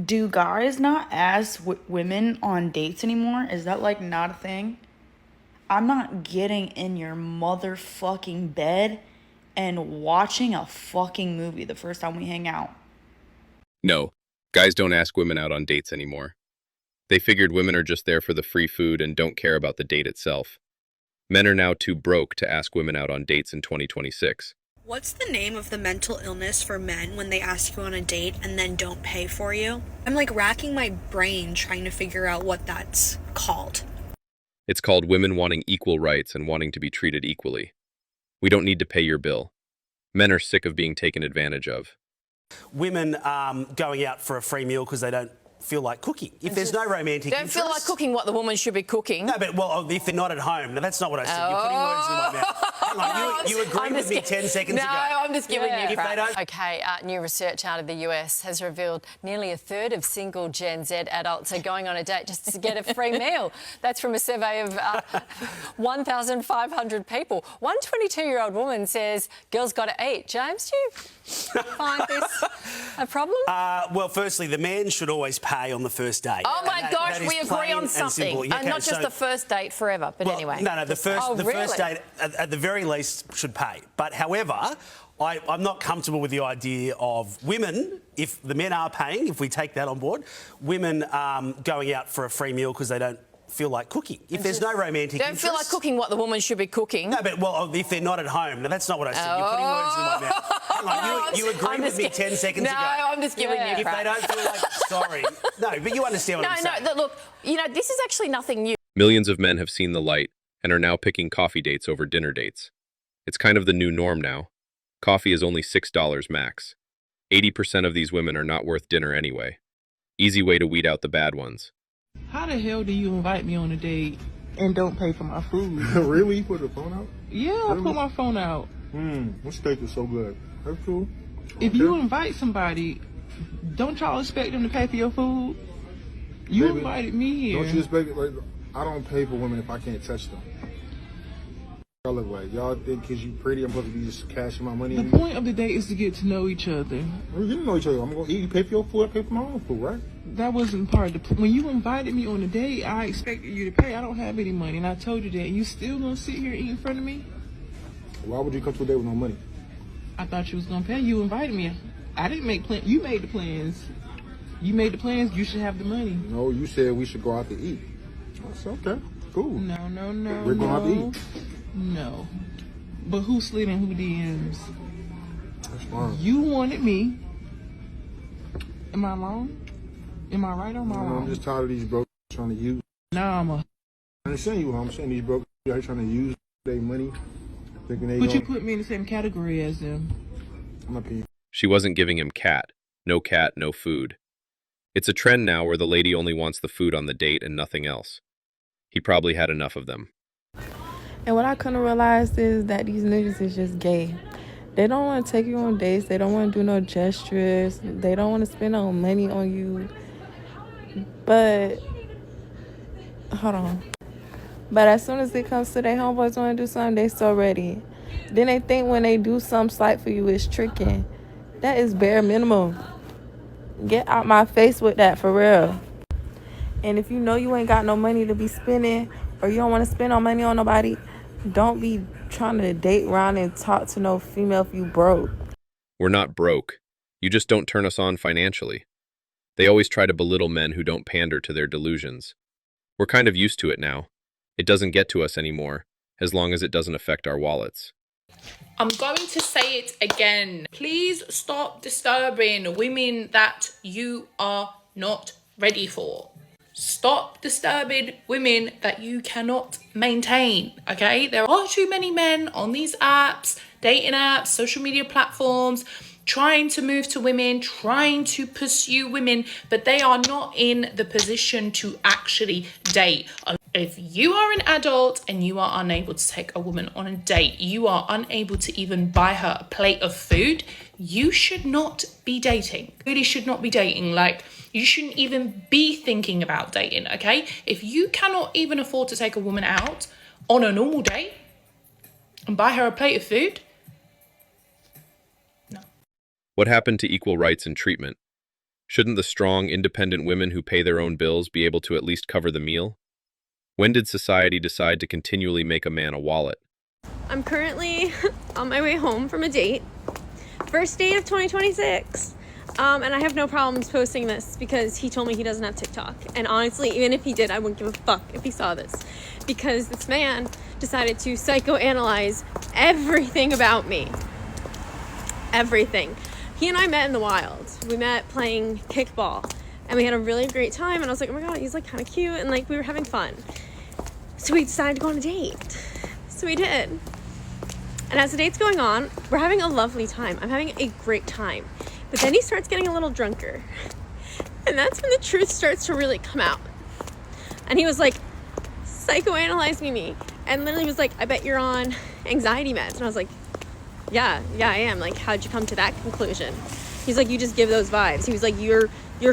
Do guys not ask women on dates anymore? Is that like not a thing? I'm not getting in your motherfucking bed and watching a fucking movie the first time we hang out. No, guys don't ask women out on dates anymore. They figured women are just there for the free food and don't care about the date itself. Men are now too broke to ask women out on dates in 2026. What's the name of the mental illness for men when they ask you on a date and then don't pay for you? I'm like racking my brain trying to figure out what that's called. It's called women wanting equal rights and wanting to be treated equally. We don't need to pay your bill. Men are sick of being taken advantage of. Women going out for a free meal because they don't feel like cooking. If there's no romantic Don't feel like cooking what the woman should be cooking. No, but well, if they're not at home, now that's not what I said. You're putting words in my mouth. Hang on, you agreed with me 10 seconds ago. No, I'm just giving you crap. If they don't... Okay, new research out of the US has revealed nearly a third of single Gen Z adults are going on a date just to get a free meal. That's from a survey of 1,500 people. One 22-year-old woman says, girls got to eat. James, do you find this a problem? Well, firstly, the man should always pay on the first date. Oh my gosh, that we agree on something. Yeah, and not just the first date forever, but anyway. No, the first really? date at the very least should pay. But however, I'm not comfortable with the idea of women, if the men are paying, if we take that on board, women going out for a free meal because they don't feel like cooking. If there's no romantic Don't feel like cooking what the woman should be cooking. No, but well, if they're not at home, now that's not what I said. You're putting words in my mouth. Hang on, you agreed with me 10 seconds ago. No, I'm just giving you If crap. they don't feel like, sorry. No, but you understand what I'm saying. No, look, this is actually nothing new. Millions of men have seen the light and are now picking coffee dates over dinner dates. It's kind of the new norm now. Coffee is only $6 max. 80% of these women are not worth dinner anyway. Easy way to weed out the bad ones. How the hell do you invite me on a date and don't pay for my food? Really? You put the phone out? Yeah, I put my phone out. What steak is so good? That's cool. If you invite somebody, don't y'all expect them to pay for your food? You Baby, invited me here. Don't you expect it? Like, I don't pay for women if I can't touch them. Y'all look like y'all think because you pretty, I'm supposed to be just cashing my money. The point of the date is to get to know each other. We didn't know each other. I'm gonna eat. You pay for your food. I pay for my own food, right? That wasn't part of the. When you invited me on a date, I expected you to pay. I don't have any money, and I told you that. You still gonna sit here and eat in front of me? Why would you come to a date with no money? I thought you was gonna pay. You invited me. I didn't make plans. You made the plans. You made the plans. You should have the money. No, you said we should go out to eat. That's okay. Cool. No. We're going out to eat. No. But who slid in who DMs? That's fine. You wanted me. Am I wrong? Am I right or am I wrong? I'm just tired of these broke trying to use. Nah, I understand you. I'm saying these broke are trying to use their money, thinking they. But you put me in the same category as them. I'm not paying. She wasn't giving him cat, no food. It's a trend now where the lady only wants the food on the date and nothing else. He probably had enough of them. And what I couldn't realize is that these niggas is just gay. They don't want to take you on dates. They don't want to do no gestures. They don't want to spend no money on you. But, hold on. But as soon as it comes to their homeboys want to do something, they so ready. Then they think when they do something slight for you, it's tricking. That is bare minimum. Get out my face with that, for real. And if you know you ain't got no money to be spending, or you don't want to spend no money on nobody, don't be trying to date around and talk to no female if you broke. We're not broke. You just don't turn us on financially. They always try to belittle men who don't pander to their delusions. We're kind of used to it now. It doesn't get to us anymore, as long as it doesn't affect our wallets. I'm going to say it again. Please stop disturbing women that you are not ready for. Stop disturbing women that you cannot maintain, okay? There are too many men on these apps, dating apps, social media platforms, trying to move to women, trying to pursue women, but they are not in the position to actually date. If you are an adult and you are unable to take a woman on a date, you are unable to even buy her a plate of food, you should not be dating. Really should not be dating. Like, you shouldn't even be thinking about dating, okay? If you cannot even afford to take a woman out on a normal date and buy her a plate of food, no. What happened to equal rights and treatment? Shouldn't the strong, independent women who pay their own bills be able to at least cover the meal? When did society decide to continually make a man a wallet? I'm currently on my way home from a date. First date of 2026. And I have no problems posting this because he told me he doesn't have TikTok. And honestly, even if he did, I wouldn't give a fuck if he saw this. Because this man decided to psychoanalyze everything about me. Everything. He and I met in the wild. We met playing kickball. And we had a really great time. And I was like, oh my God, he's like kind of cute. And like we were having fun. So we decided to go on a date. So we did. And as the date's going on, we're having a lovely time. I'm having a great time. But then he starts getting a little drunker. And that's when the truth starts to really come out. And he was like psychoanalyzing me. And literally was like, I bet you're on anxiety meds. And I was like, yeah, I am. Like, how'd you come to that conclusion? He's like, you just give those vibes. He was like, you're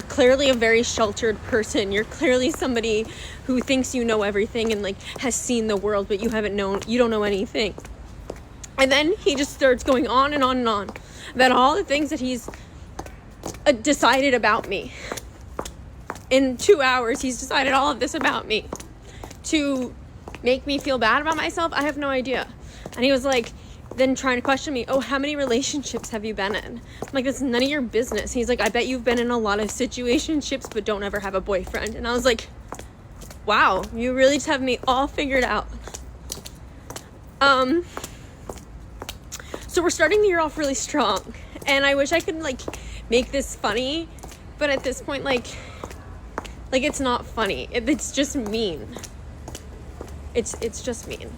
clearly a very sheltered person. You're clearly somebody who thinks you know everything and like has seen the world, but you don't know anything. And then he just starts going on and on and on about all the things that he's decided about me. In 2 hours, he's decided all of this about me to make me feel bad about myself. I have no idea. And he was like, then trying to question me, oh, how many relationships have you been in? I'm like, that's none of your business. He's like, I bet you've been in a lot of situationships, but don't ever have a boyfriend. And I was like, wow, you really just have me all figured out. So we're starting the year off really strong. And I wish I could like make this funny, but at this point, like it's not funny. It's just mean. It's just mean.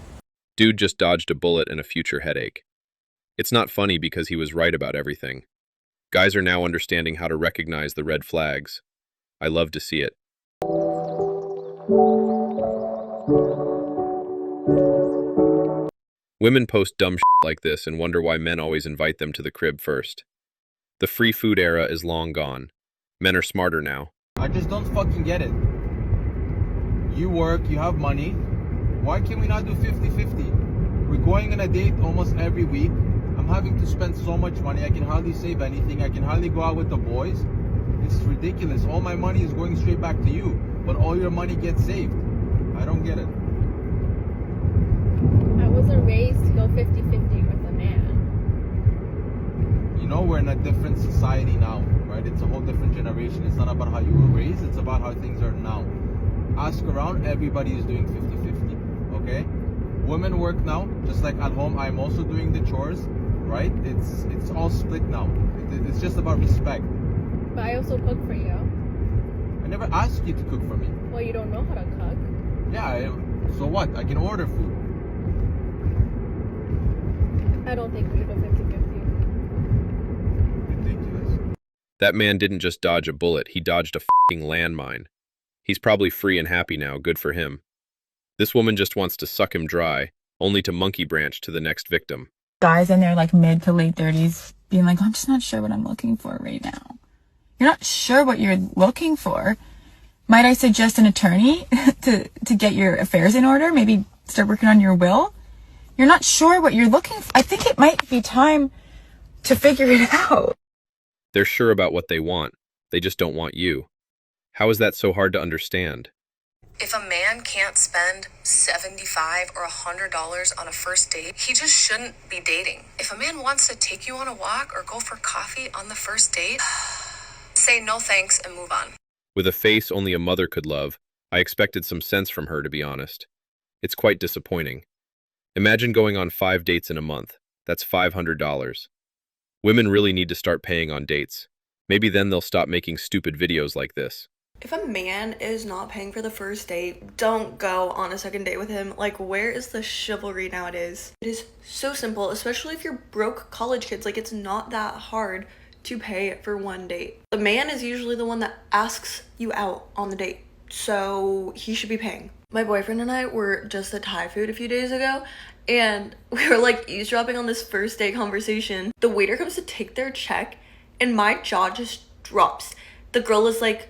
Dude just dodged a bullet and a future headache. It's not funny because he was right about everything. Guys are now understanding how to recognize the red flags. I love to see it. Women post dumb shit like this and wonder why men always invite them to the crib first. The free food era is long gone. Men are smarter now. I just don't fucking get it. You work, you have money. Why can we not do 50-50? We're going on a date almost every week. I'm having to spend so much money. I can hardly save anything. I can hardly go out with the boys. It's ridiculous. All my money is going straight back to you, but all your money gets saved. I don't get it. I wasn't raised to go 50-50 with a man. You know, we're in a different society now, right? It's a whole different generation. It's not about how you were raised. It's about how things are now. Ask around, everybody is doing 50-50. Okay, women work now, just like at home. I'm also doing the chores, right? It's all split now. It's just about respect. But I also cook for you. I never asked you to cook for me. Well, you don't know how to cook. Yeah, so what? I can order food. I don't think we should go 50-50. Ridiculous. That man didn't just dodge a bullet, he dodged a f***ing landmine. He's probably free and happy now, good for him. This woman just wants to suck him dry, only to monkey branch to the next victim. Guys in their like mid to late 30s being like, I'm just not sure what I'm looking for right now. You're not sure what you're looking for. Might I suggest an attorney to get your affairs in order? Maybe start working on your will? You're not sure what you're looking for. I think it might be time to figure it out. They're sure about what they want. They just don't want you. How is that so hard to understand? If a man can't spend $75 or $100 on a first date, he just shouldn't be dating. If a man wants to take you on a walk or go for coffee on the first date, say no thanks and move on. With a face only a mother could love, I expected some sense from her, to be honest. It's quite disappointing. Imagine going on 5 dates in a month. That's $500. Women really need to start paying on dates. Maybe then they'll stop making stupid videos like this. If a man is not paying for the first date, don't go on a second date with him. Like, where is the chivalry nowadays? It is so simple, especially if you're broke college kids. Like, it's not that hard to pay for one date. The man is usually the one that asks you out on the date, so he should be paying. My boyfriend and I were just at Thai food a few days ago, and we were like eavesdropping on this first date conversation. The waiter comes to take their check, and my jaw just drops. The girl is like,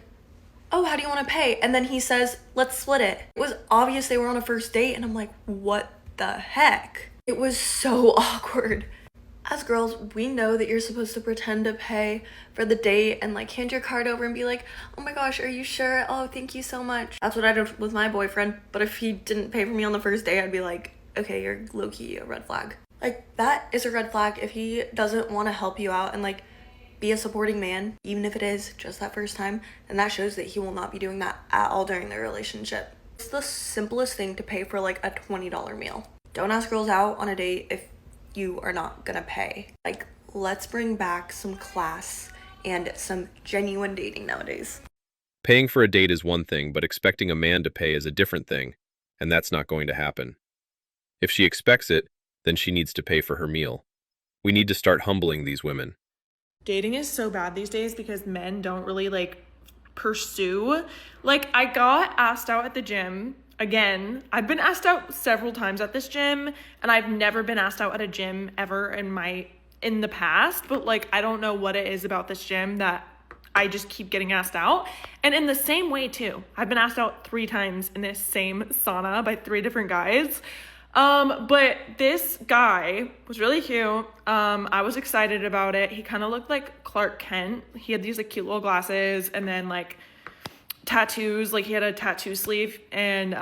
oh, how do you want to pay? And then he says, let's split it. It was obvious they were on a first date, and I'm like, what the heck? It was so awkward. As girls, we know that you're supposed to pretend to pay for the date and like hand your card over and be like, oh my gosh, are you sure? Oh, thank you so much. That's what I did with my boyfriend. But if he didn't pay for me on the first day, I'd be like, okay, you're low-key a red flag. Like, that is a red flag if he doesn't want to help you out and like be a supporting man, even if it is just that first time, then that shows that he will not be doing that at all during their relationship. It's the simplest thing to pay for like a $20 meal. Don't ask girls out on a date if you are not gonna pay. Like, let's bring back some class and some genuine dating nowadays. Paying for a date is one thing, but expecting a man to pay is a different thing, and that's not going to happen. If she expects it, then she needs to pay for her meal. We need to start humbling these women. Dating is so bad these days because men don't really like pursue. Like, I got asked out at the gym. Again, I've been asked out several times at this gym, and I've never been asked out at a gym ever in the past, but like, I don't know what it is about this gym that I just keep getting asked out. And in the same way too, I've been asked out 3 times in this same sauna by 3 different guys. But this guy was really cute. I was excited about it. He kind of looked like Clark Kent. He had these like cute little glasses and then like tattoos, like he had a tattoo sleeve. And,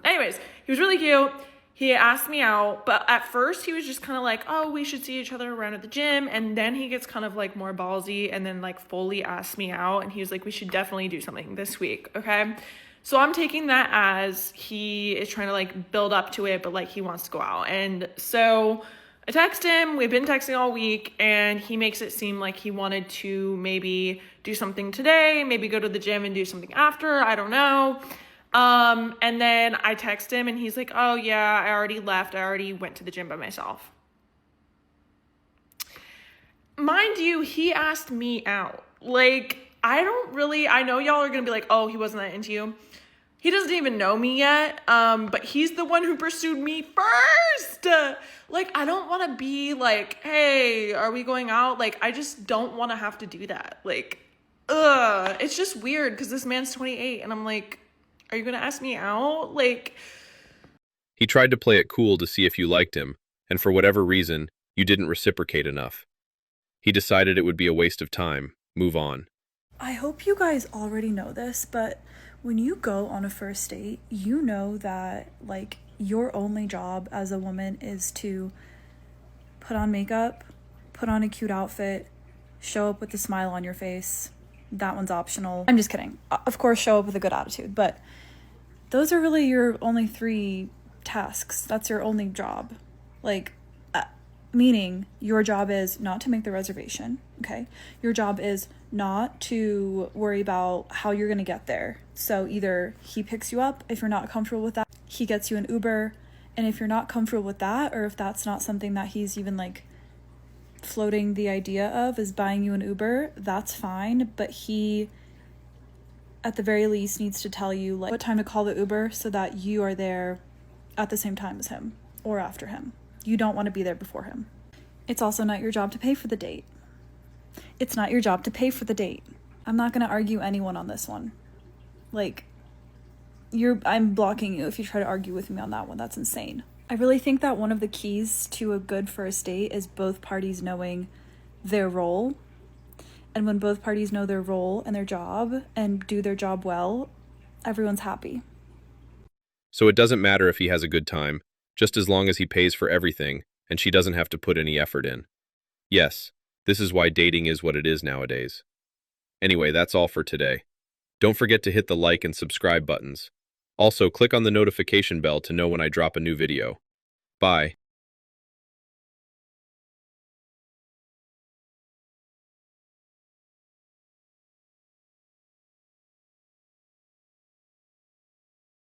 anyways, he was really cute. He asked me out, but at first he was just kind of like, oh, we should see each other around at the gym. And then he gets kind of like more ballsy and then like fully asked me out. And he was like, we should definitely do something this week. Okay. So I'm taking that as he is trying to like build up to it, but like he wants to go out. And so I text him, we've been texting all week, and he makes it seem like he wanted to maybe do something today, maybe go to the gym and do something after, I don't know. And then I text him and he's like, oh yeah, I already left. I already went to the gym by myself. Mind you, he asked me out. Like, I know y'all are gonna be like, oh, he wasn't that into you. He doesn't even know me yet, but he's the one who pursued me first. Like, I don't want to be like, hey, are we going out? Like, I just don't want to have to do that. Like, it's just weird because this man's 28 and I'm like, are you gonna ask me out? Like, He tried to play it cool to see if you liked him, and for whatever reason, you didn't reciprocate enough. He decided it would be a waste of time. Move on. I hope you guys already know this, but when you go on a first date, you know that like your only job as a woman is to put on makeup, put on a cute outfit, show up with a smile on your face. That one's optional. I'm just kidding. Of course, show up with a good attitude, but those are really your only 3 tasks. That's your only job. Like, meaning your job is not to make the reservation, okay? Your job is not to worry about how you're gonna get there. So either he picks you up, if you're not comfortable with that, he gets you an Uber, and if you're not comfortable with that, or if that's not something that he's even like floating the idea of, is buying you an Uber, that's fine, but he at the very least needs to tell you like what time to call the Uber so that you are there at the same time as him or after him. You don't want to be there before him. It's also not your job to pay for the date. It's not your job to pay for the date. I'm not going to argue anyone on this one. Like, I'm blocking you if you try to argue with me on that one. That's insane. I really think that one of the keys to a good first date is both parties knowing their role. And when both parties know their role and their job and do their job well, everyone's happy. So it doesn't matter if he has a good time, just as long as he pays for everything and she doesn't have to put any effort in. Yes, this is why dating is what it is nowadays. Anyway, that's all for today. Don't forget to hit the like and subscribe buttons. Also, click on the notification bell to know when I drop a new video. Bye.